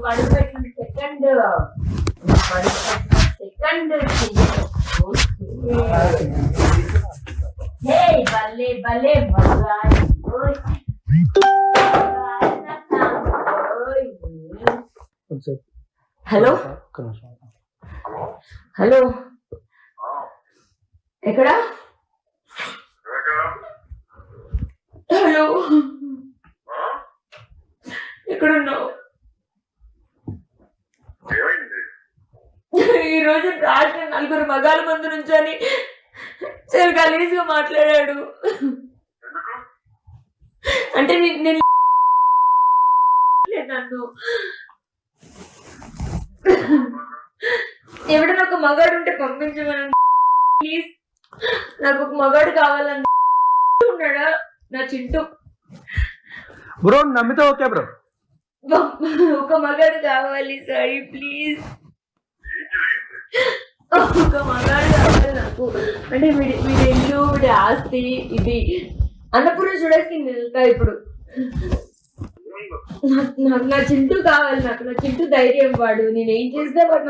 పడిపెట్టిన second భలే భలే మగాడి హలో హలో ఎక్కడా హలో ఎక్కడున్నావు? ఈరోజు రాత్రి 4 మగాళ్ళ ముందు నుంచొని చాలా గలీజ్గా మాట్లాడాడు. అంటే నేను నన్ను ఎవడన్నా ఒక మగాడు ఉంటే పంపించమని ప్లీజ్, నాకు ఒక మగాడు కావాలని ఉన్నాడా నా చింటూ బ్రో. నమ్మితే ఓకే బ్రో, ఒక మగాడు కావాలి సాయి ప్లీజ్, ఒక మగాడు కావాలి నాకు. అంటే వీడి ఇల్లు, వీడి ఆస్తి, ఇది అన్నపూర్ణ చూడేసి వెళ్తా ఇప్పుడు. నాకు నా చింటూ కావాలి, నాకు నా చింటూ ధైర్యం. వాడు నేనేం చేసినా వాడు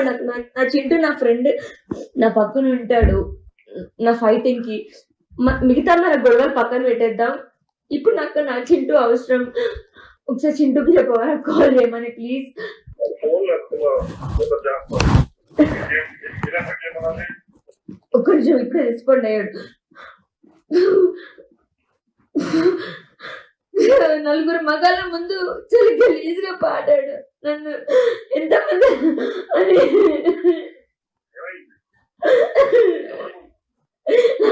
నాకు నా చింటూ నా ఫ్రెండ్, నా పక్కన ఉంటాడు నా ఫైటింగ్ కి. మిగతా మన గొడవలు పక్కన పెట్టేద్దాం. ఇప్పుడు నాకు నా చింటూ అవసరం. ఒకసారి చింటూకి చెప్పవా కాల్ చేయమని ప్లీజ్. ఒక్క నిమిషం, ఇప్పుడే రెస్పాండ్ అయ్యాడు. 4 మగాళ్ళ ముందు చాలా గలీజ్గా పాడాడు నన్ను. ఎంతమంది అని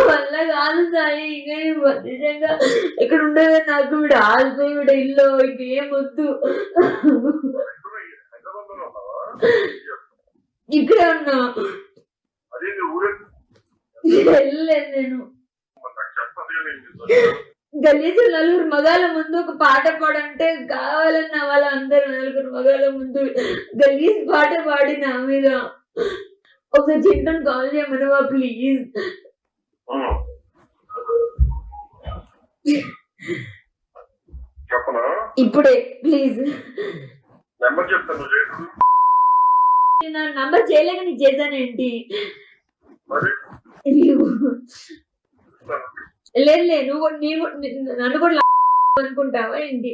వల్ల కాదు సాయి. ఇంకా నిజంగా ఇక్కడ ఉండదు నాకు. వీడు ఆల్పోయి వీడు ఇల్లు ఇంకేం వద్దు. ఇక్కడే ఉన్నా, వెళ్ళలేదు నేను. గలీజు 4 మగాళ్ళ ముందు ఒక పాట పాడంటే కావాలన్న వాళ్ళ అందరు 4 మగాళ్ళ ముందు గలీజ్ పాట పాడి నా మీద. ఒకసారి చింటూని కాల్ చేయమనవా ప్లీజ్. ఇప్పుడే ప్లీజ్. నా నంబర్ చేయలేక నీకు చేశానేంటి? లేదు నువ్వు నన్ను కూడా అనుకుంటావా ఏంటి?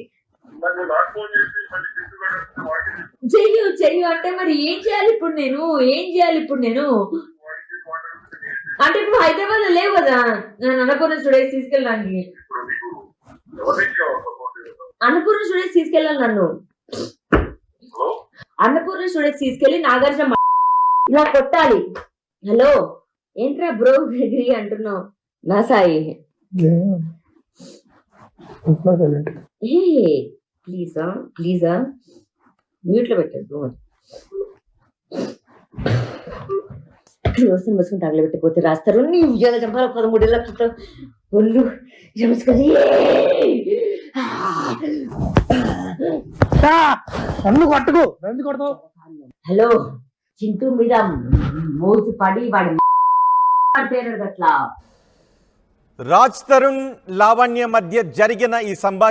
చెయ్యు అంటే మరి ఏం చేయాలి ఇప్పుడు నేను? అంటే ఇప్పుడు హైదరాబాద్ లో లేవు కదా నన్ను అన్నపూర్ణ స్టూడియోస్ తీసుకెళ్ళడానికి. అన్నపూర్ణ స్టూడియోస్ తీసుకెళ్ళాలి నన్ను. అన్నపూర్ణ స్టూడియోస్ తీసుకెళ్ళి నాగార్జున ఇలా కొట్టాలి. హలో ఏంట్రా బ్రో ఎగిరి అంటున్నావు నా సాయి? ప్లీజా మ్యూట్ లో పెట్టద్దు. వస్తుని మసుకుని తగలబెట్టిపోతే రాస్తారు. నీ ఉద్యోగ చంపాల 13 లక్షలతో ఒళ్ళు జమసుకొని హలో చింటూ మీద మోసు పడి వాడి అట్లా. రాజ్ తరుణ్ లావణ్య మధ్య జరిగిన ఈ సంభాషణ